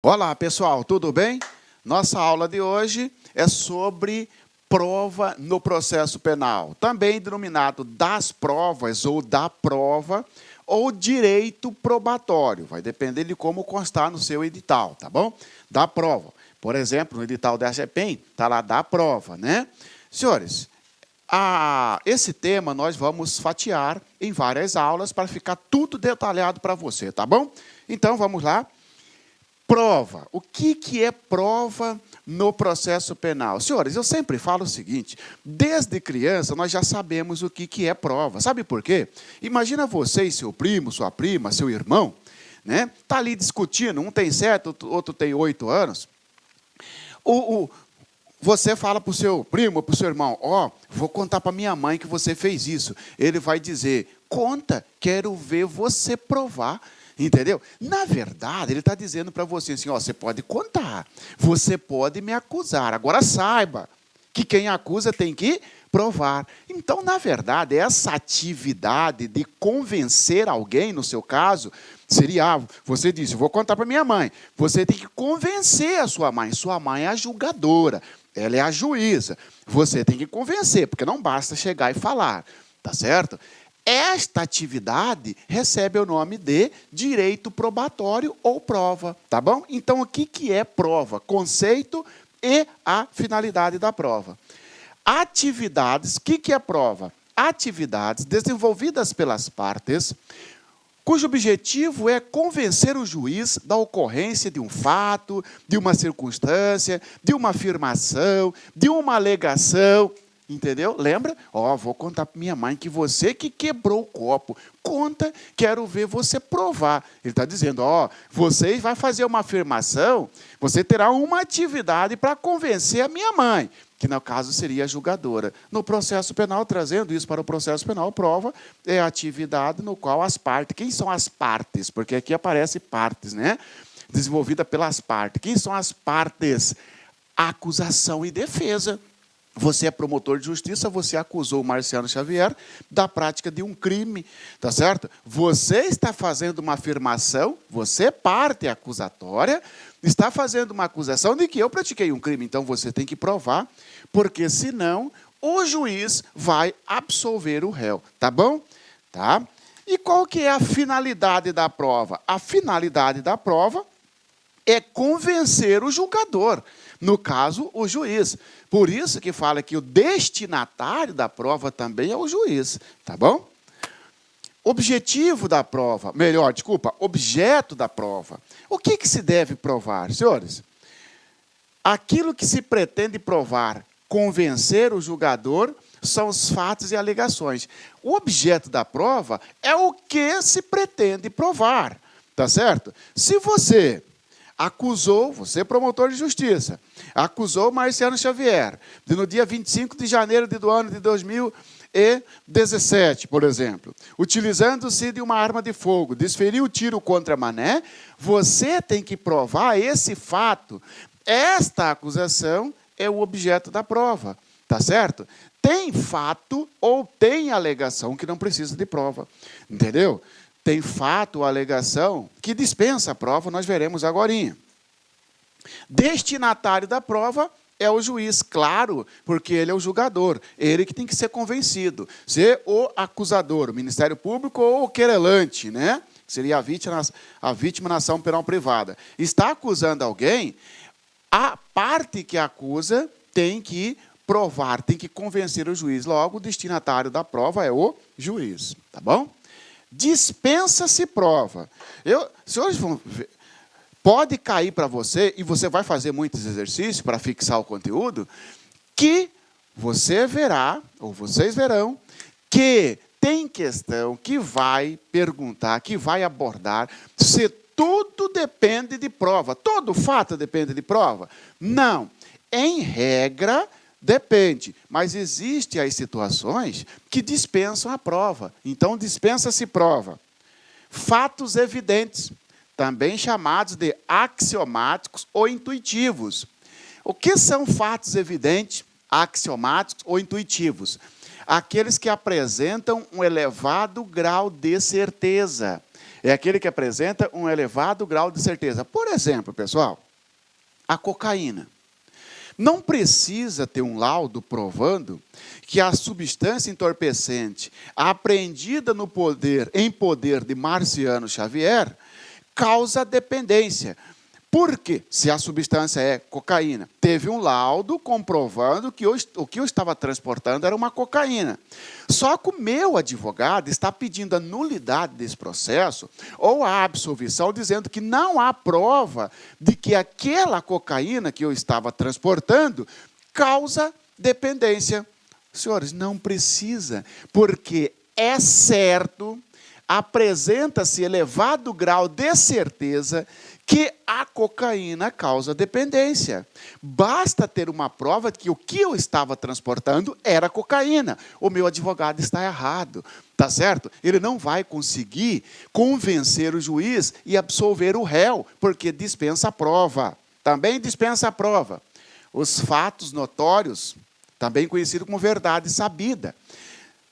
Olá, pessoal, tudo bem? Nossa aula de hoje é sobre prova no processo penal, também denominado das provas ou da prova, ou direito probatório, vai depender de como constar no seu edital, tá bom? Da prova. Por exemplo, no edital da AGEPEN, está lá da prova, né? Senhores, esse tema nós vamos fatiar em várias aulas para ficar tudo detalhado para você, tá bom? Então, vamos lá. Prova. O que é prova no processo penal? Senhores, eu sempre falo o seguinte, desde criança nós já sabemos o que é prova. Sabe por quê? Imagina você e seu primo, sua prima, seu irmão, né? Tá ali discutindo, um tem 7, outro tem 8 anos. Você fala para o seu primo, para o seu irmão, vou contar para minha mãe que você fez isso. Ele vai dizer, conta, quero ver você provar. Entendeu? Na verdade, ele está dizendo para você assim, você pode contar, você pode me acusar. Agora saiba que quem acusa tem que provar. Então, na verdade, essa atividade de convencer alguém, no seu caso, seria, você disse, vou contar para minha mãe. Você tem que convencer a sua mãe. Sua mãe é a julgadora, ela é a juíza. Você tem que convencer, porque não basta chegar e falar, tá certo? Esta atividade recebe o nome de direito probatório ou prova, tá bom? Então, o que é prova? Conceito e a finalidade da prova. Atividades, o que é prova? Atividades desenvolvidas pelas partes, cujo objetivo é convencer o juiz da ocorrência de um fato, de uma circunstância, de uma afirmação, de uma alegação. Entendeu? Lembra? Vou contar para minha mãe que você que quebrou o copo. Conta, quero ver você provar. Ele está dizendo, você vai fazer uma afirmação, você terá uma atividade para convencer a minha mãe, que no caso seria a julgadora. No processo penal, trazendo isso para o processo penal, prova é a atividade no qual as partes, quem são as partes? Porque aqui aparece partes, né? Desenvolvida pelas partes. Quem são as partes? Acusação e defesa. Você é promotor de justiça, você acusou o Marciano Xavier da prática de um crime, tá certo? Você está fazendo uma afirmação, você, parte acusatória, está fazendo uma acusação de que eu pratiquei um crime. Então, você tem que provar, porque senão o juiz vai absolver o réu, tá bom? Tá? E qual que é a finalidade da prova? A finalidade da prova é convencer o julgador, no caso, o juiz. Por isso que fala que o destinatário da prova também é o juiz, tá bom? Objetivo da prova, objeto da prova. O que se deve provar, senhores? Aquilo que se pretende provar, convencer o julgador, são os fatos e alegações. O objeto da prova é o que se pretende provar, tá certo? Se você acusou, você promotor de justiça, acusou Marciano Xavier, de no dia 25 de janeiro do ano de 2017, por exemplo, utilizando-se de uma arma de fogo, desferiu tiro contra Mané, você tem que provar esse fato. Esta acusação é o objeto da prova, tá certo? Tem fato ou tem alegação que não precisa de prova, entendeu? Tem fato ou alegação que dispensa a prova, nós veremos agorinha. Destinatário da prova é o juiz, claro, porque ele é o julgador, ele que tem que ser convencido. Ser o acusador, o Ministério Público ou o querelante, né? Que seria a vítima na ação penal privada. Está acusando alguém, a parte que acusa tem que provar, tem que convencer o juiz. Logo, o destinatário da prova é o juiz, tá bom? Dispensa-se prova. Senhores vão ver, pode cair para você, e você vai fazer muitos exercícios para fixar o conteúdo, que você verá, ou vocês verão, que tem questão que vai perguntar, que vai abordar, se tudo depende de prova. Todo fato depende de prova? Não. Em regra, depende, mas existem as situações que dispensam a prova. Então, dispensa-se prova. Fatos evidentes, também chamados de axiomáticos ou intuitivos. O que são fatos evidentes, axiomáticos ou intuitivos? Aqueles que apresentam um elevado grau de certeza. É aquele que apresenta um elevado grau de certeza. Por exemplo, pessoal, a cocaína. Não precisa ter um laudo provando que a substância entorpecente apreendida em poder de Marciano Xavier causa dependência. Por quê? Se a substância é cocaína, teve um laudo comprovando que o que eu estava transportando era uma cocaína. Só que o meu advogado está pedindo a nulidade desse processo ou a absolvição, dizendo que não há prova de que aquela cocaína que eu estava transportando causa dependência. Senhores, não precisa, porque é certo, apresenta-se elevado grau de certeza que a cocaína causa dependência. Basta ter uma prova de que o que eu estava transportando era cocaína. O meu advogado está errado, tá certo? Ele não vai conseguir convencer o juiz e absolver o réu, porque dispensa a prova. Também dispensa a prova. Os fatos notórios, também conhecido como verdade sabida.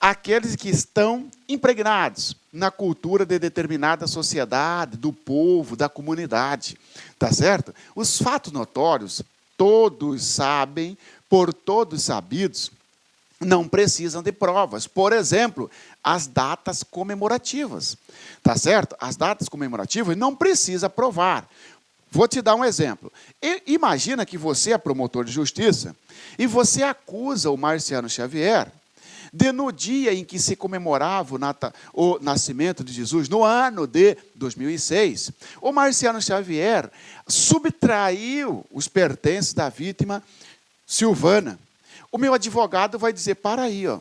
Aqueles que estão impregnados na cultura de determinada sociedade, do povo, da comunidade, tá certo? Os fatos notórios, todos sabem, por todos sabidos, não precisam de provas. Por exemplo, as datas comemorativas, tá certo? As datas comemorativas não precisa provar. Vou te dar um exemplo. Imagina que você é promotor de justiça e você acusa o Marciano Xavier de no dia em que se comemorava o nascimento de Jesus, no ano de 2006, o Marciano Xavier subtraiu os pertences da vítima Silvana. O meu advogado vai dizer, para aí, ó,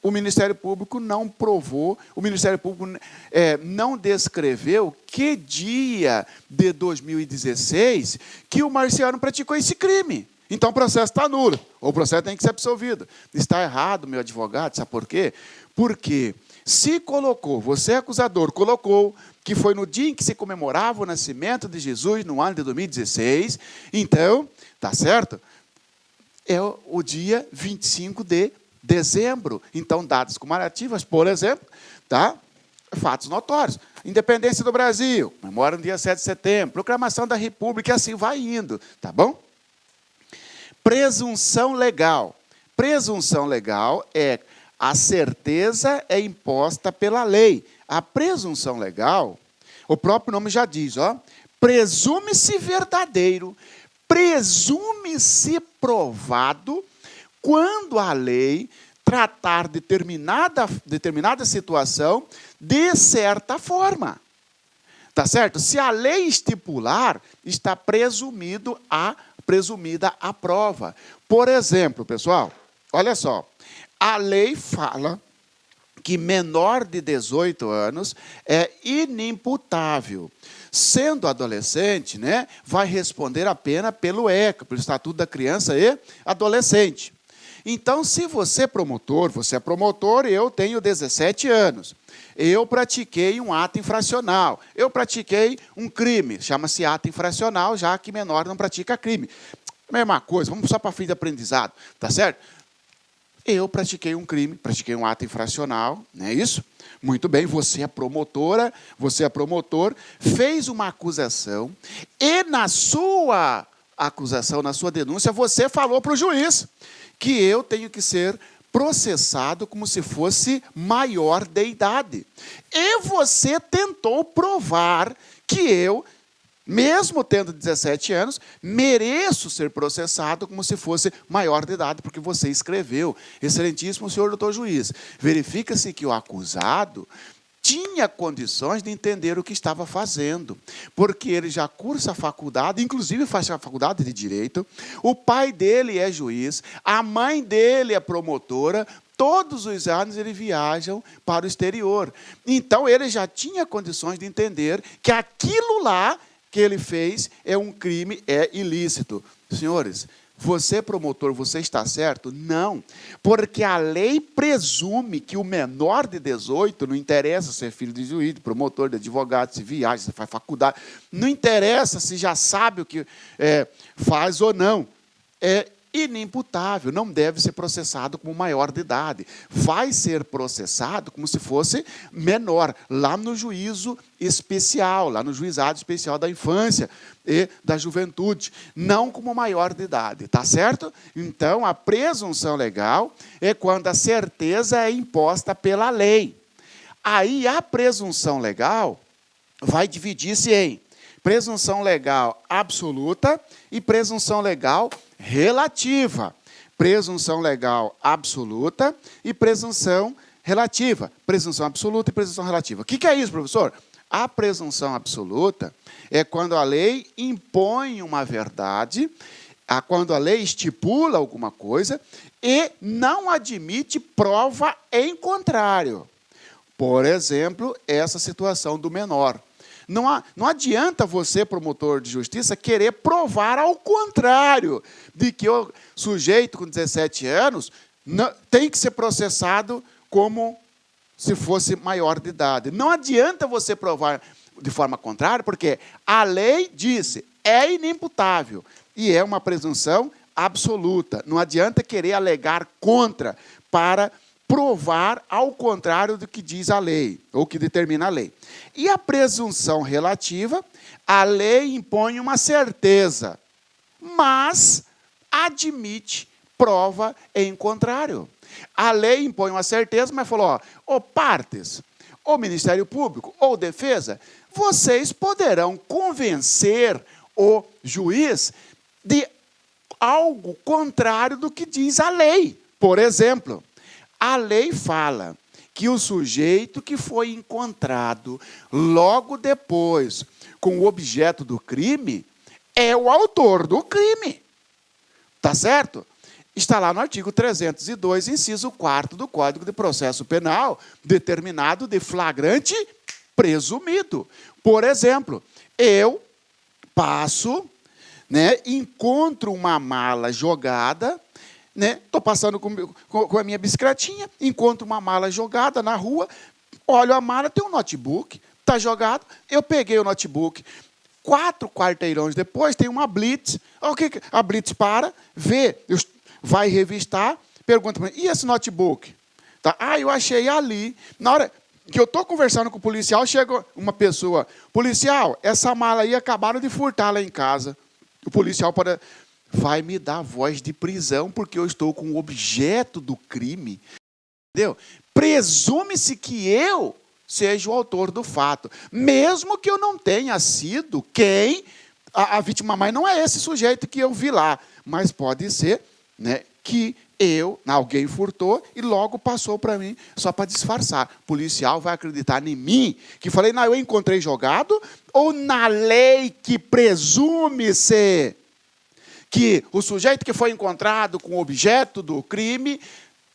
o Ministério Público não provou, o Ministério Público não descreveu que dia de 2016 que o Marciano praticou esse crime. Então, o processo está nulo, ou o processo tem que ser absolvido. Está errado, meu advogado, sabe por quê? Porque se colocou, você acusador colocou que foi no dia em que se comemorava o nascimento de Jesus, no ano de 2016, então, tá certo? É o dia 25 de dezembro. Então, datas comemorativas, por exemplo, tá? Fatos notórios. Independência do Brasil, comemora no dia 7 de setembro, proclamação da República, e assim vai indo, tá bom? Presunção legal. Presunção legal é a certeza é imposta pela lei. A presunção legal, o próprio nome já diz, ó, presume-se verdadeiro, presume-se provado quando a lei tratar determinada situação de certa forma. Tá certo? Se a lei estipular, está presumida a prova. Por exemplo, pessoal, olha só, a lei fala que menor de 18 anos é inimputável. Sendo adolescente, né, vai responder a pena pelo ECA, pelo Estatuto da Criança e Adolescente. Então, se você é promotor, eu tenho 17 anos. Eu pratiquei um ato infracional. Eu pratiquei um crime. Chama-se ato infracional, já que menor não pratica crime. Mesma coisa, vamos só para fim de aprendizado, tá certo? Eu pratiquei um crime, pratiquei um ato infracional, não é isso? Muito bem, você é promotora, você é promotor, fez uma acusação e na sua acusação, na sua denúncia, você falou para o juiz que eu tenho que ser processado como se fosse maior de idade. E você tentou provar que eu, mesmo tendo 17 anos, mereço ser processado como se fosse maior de idade, porque você escreveu. Excelentíssimo senhor doutor juiz, verifica-se que o acusado tinha condições de entender o que estava fazendo, porque ele já cursa a faculdade, inclusive faz a faculdade de Direito, o pai dele é juiz, a mãe dele é promotora, todos os anos eles viajam para o exterior. Então, ele já tinha condições de entender que aquilo lá que ele fez é um crime, é ilícito. Senhores, você, promotor, você está certo? Não, porque a lei presume que o menor de 18, não interessa se é filho de juiz, de promotor, de advogado, se viaja, se faz faculdade, não interessa se já sabe o que faz ou não. É inimputável, não deve ser processado como maior de idade. Vai ser processado como se fosse menor, lá no juízo especial, lá no juizado especial da infância e da juventude, não como maior de idade, tá certo? Então, a presunção legal é quando a certeza é imposta pela lei. Aí, a presunção legal vai dividir-se em presunção legal absoluta e presunção legal relativa. Presunção legal absoluta e presunção relativa. Presunção absoluta e presunção relativa. O que é isso, professor? A presunção absoluta é quando a lei impõe uma verdade, quando a lei estipula alguma coisa e não admite prova em contrário. Por exemplo, essa situação do menor. Não adianta você, promotor de justiça, querer provar ao contrário, de que o sujeito com 17 anos tem que ser processado como se fosse maior de idade. Não adianta você provar de forma contrária, porque a lei disse, é inimputável, e é uma presunção absoluta. Não adianta querer alegar contra para provar ao contrário do que diz a lei, ou que determina a lei. E a presunção relativa, a lei impõe uma certeza, mas admite prova em contrário. A lei impõe uma certeza, mas falou, ó, partes, ou Ministério Público, ou defesa, vocês poderão convencer o juiz de algo contrário do que diz a lei. Por exemplo, a lei fala que o sujeito que foi encontrado logo depois com o objeto do crime é o autor do crime. Tá certo? Está lá no artigo 302, inciso 4º do Código de Processo Penal, determinado de flagrante presumido. Por exemplo, eu passo, encontro uma mala jogada, estou passando com a minha bicicletinha, encontro uma mala jogada na rua, olho a mala, tem um notebook, está jogado, eu peguei o notebook. 4 quarteirões depois, tem uma blitz. A blitz para, vê, vai revistar, pergunta para mim, e esse notebook? Tá? Eu achei ali. Na hora que eu estou conversando com o policial, chega uma pessoa, policial, essa mala aí acabaram de furtar lá em casa. O policial vai me dar voz de prisão, porque eu estou com o objeto do crime. Entendeu? Presume-se que eu seja o autor do fato, mesmo que eu não tenha sido quem a vítima, mas não é esse sujeito que eu vi lá, mas pode ser, que alguém furtou e logo passou para mim só para disfarçar. O policial vai acreditar em mim, que falei, eu encontrei jogado, ou na lei que presume-se que o sujeito que foi encontrado com o objeto do crime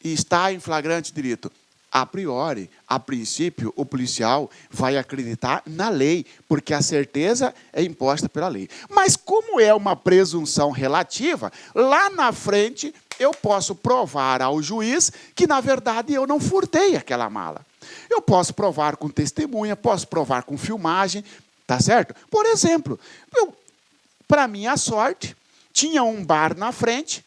está em flagrante delito. A priori, a princípio, o policial vai acreditar na lei, porque a certeza é imposta pela lei. Mas como é uma presunção relativa, lá na frente eu posso provar ao juiz que, na verdade, eu não furtei aquela mala. Eu posso provar com testemunha, posso provar com filmagem, tá certo? Por exemplo, para minha sorte, tinha um bar na frente,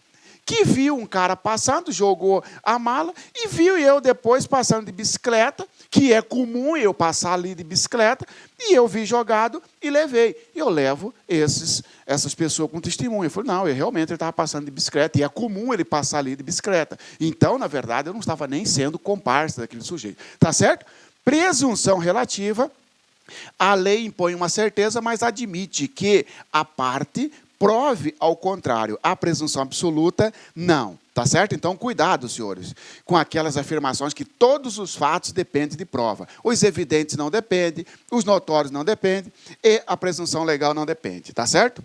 que viu um cara passando, jogou a mala, e viu eu depois passando de bicicleta, que é comum eu passar ali de bicicleta, e eu vi jogado e levei. Eu levo essas pessoas com testemunha. Eu falei, realmente ele estava passando de bicicleta, e é comum ele passar ali de bicicleta. Então, na verdade, eu não estava nem sendo comparsa daquele sujeito. Tá certo? Presunção relativa, a lei impõe uma certeza, mas admite que a parte prove ao contrário. A presunção absoluta, não. Tá certo? Então, cuidado, senhores, com aquelas afirmações que todos os fatos dependem de prova. Os evidentes não dependem, os notórios não dependem, e a presunção legal não depende. Tá certo?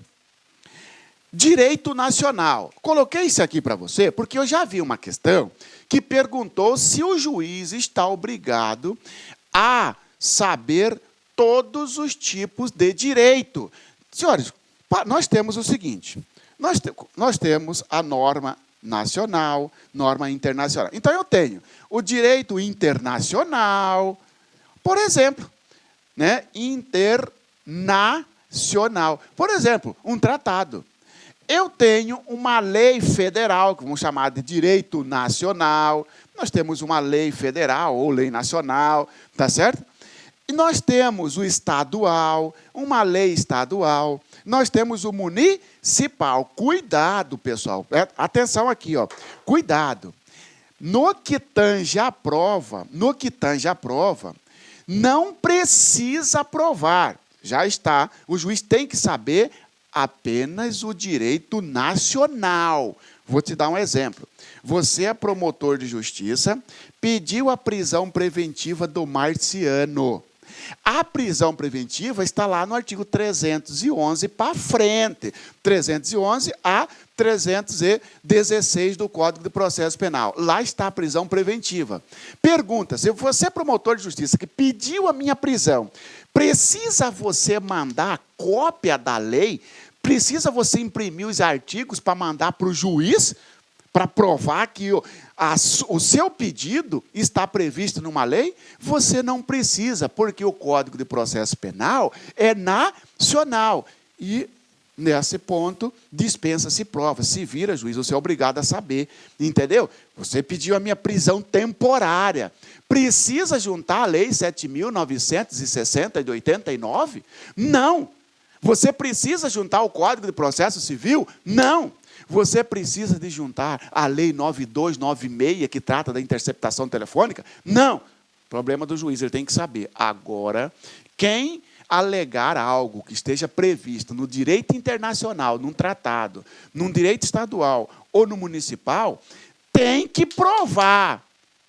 Direito nacional. Coloquei isso aqui para você porque eu já vi uma questão que perguntou se o juiz está obrigado a saber todos os tipos de direito. Senhores, nós temos o seguinte, nós temos a norma nacional, norma internacional. Então, eu tenho o direito internacional, por exemplo, internacional. Por exemplo, um tratado. Eu tenho uma lei federal, que vamos chamar de direito nacional. Nós temos uma lei federal ou lei nacional, tá certo? E nós temos o estadual, uma lei estadual. Nós temos o municipal. Cuidado, pessoal. Atenção aqui, ó. Cuidado. No que tange a prova, não precisa provar. Já está. O juiz tem que saber apenas o direito nacional. Vou te dar um exemplo. Você é promotor de justiça, pediu a prisão preventiva do Marciano. A prisão preventiva está lá no artigo 311 para frente. 311 a 316 do Código de Processo Penal. Lá está a prisão preventiva. Pergunta, se você é promotor de justiça que pediu a minha prisão, precisa você mandar cópia da lei? Precisa você imprimir os artigos para mandar para o juiz? Para provar que o seu pedido está previsto numa lei? Você não precisa, porque o Código de Processo Penal é nacional. E, nesse ponto, dispensa-se prova. Se vira, juiz, você é obrigado a saber. Entendeu? Você pediu a minha prisão temporária. Precisa juntar a Lei 7.960 de 89? Não. Você precisa juntar o Código de Processo Civil? Não. Você precisa de juntar a Lei 9296, que trata da interceptação telefônica? Não. Problema do juiz, ele tem que saber. Agora, quem alegar algo que esteja previsto no direito internacional, num tratado, num direito estadual ou no municipal, tem que provar.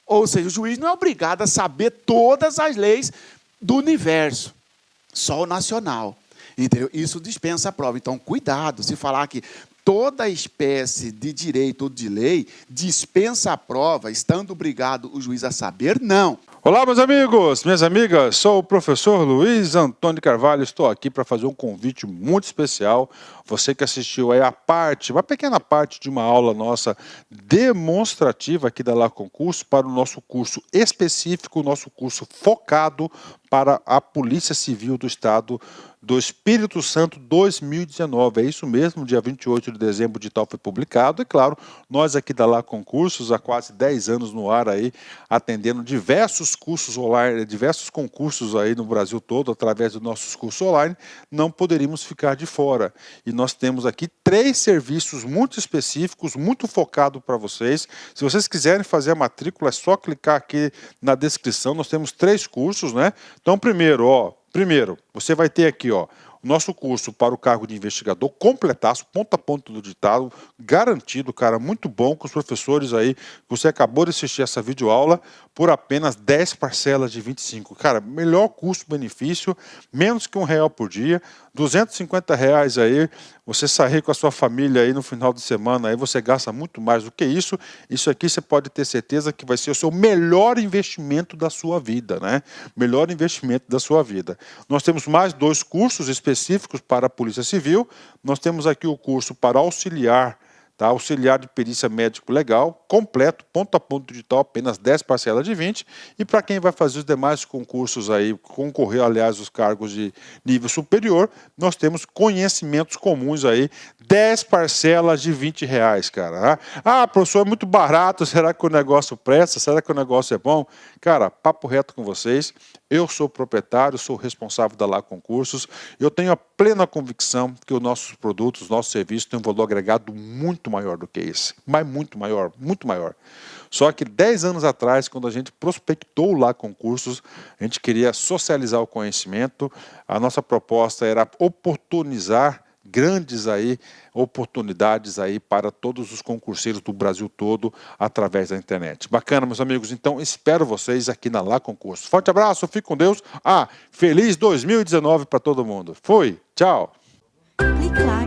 Ou seja, o juiz não é obrigado a saber todas as leis do universo, só o nacional. Entendeu? Isso dispensa a prova. Então, cuidado, se falar que toda espécie de direito ou de lei dispensa a prova, estando obrigado o juiz a saber, não. Olá, meus amigos, minhas amigas, sou o professor Luiz Antônio Carvalho, estou aqui para fazer um convite muito especial. Você que assistiu aí uma pequena parte de uma aula nossa demonstrativa aqui da Lá Concurso para o nosso curso específico, o nosso curso focado para a Polícia Civil do Estado do Espírito Santo 2019. É isso mesmo, dia 28 de dezembro de tal foi publicado. E claro, nós aqui da Lá Concursos, há quase 10 anos no ar aí, atendendo diversos cursos online, diversos concursos aí no Brasil todo, através dos nossos cursos online, não poderíamos ficar de fora. E nós temos aqui 3 serviços muito específicos, muito focados para vocês. Se vocês quiserem fazer a matrícula, é só clicar aqui na descrição. Nós temos 3 cursos, né? Então, primeiro, você vai ter aqui, ó, o nosso curso para o cargo de investigador, completaço, ponto a ponto do ditado, garantido, cara, muito bom, com os professores aí, você acabou de assistir essa videoaula, por apenas 10 parcelas de 25. Cara, melhor custo-benefício, menos que R$1 por dia, R$250 aí, você sair com a sua família aí no final de semana, aí você gasta muito mais do que isso. Isso aqui você pode ter certeza que vai ser o seu melhor investimento da sua vida, né? Melhor investimento da sua vida. Nós temos mais 2 cursos específicos para a Polícia Civil. Nós temos aqui o curso para auxiliar, tá? Auxiliar de perícia médico legal, completo, ponto a ponto digital, apenas 10 parcelas de 20. E para quem vai fazer os demais concursos aí, concorrer, aliás, os cargos de nível superior, nós temos conhecimentos comuns aí, 10 parcelas de R$20, cara. Ah, professor, é muito barato, será que o negócio presta? Será que o negócio é bom? Cara, papo reto com vocês, eu sou proprietário, sou responsável da Lá Concursos, eu tenho a plena convicção que os nossos produtos, os nossos serviços têm um valor agregado muito maior do que esse, mas muito maior, muito maior. Só que 10 anos atrás, quando a gente prospectou Lá Concursos, a gente queria socializar o conhecimento, a nossa proposta era oportunizar grandes aí oportunidades aí para todos os concurseiros do Brasil todo através da internet. Bacana, meus amigos. Então, espero vocês aqui na Lá Concurso. Forte abraço, fique com Deus. Feliz 2019 para todo mundo. Fui, tchau. Clique lá.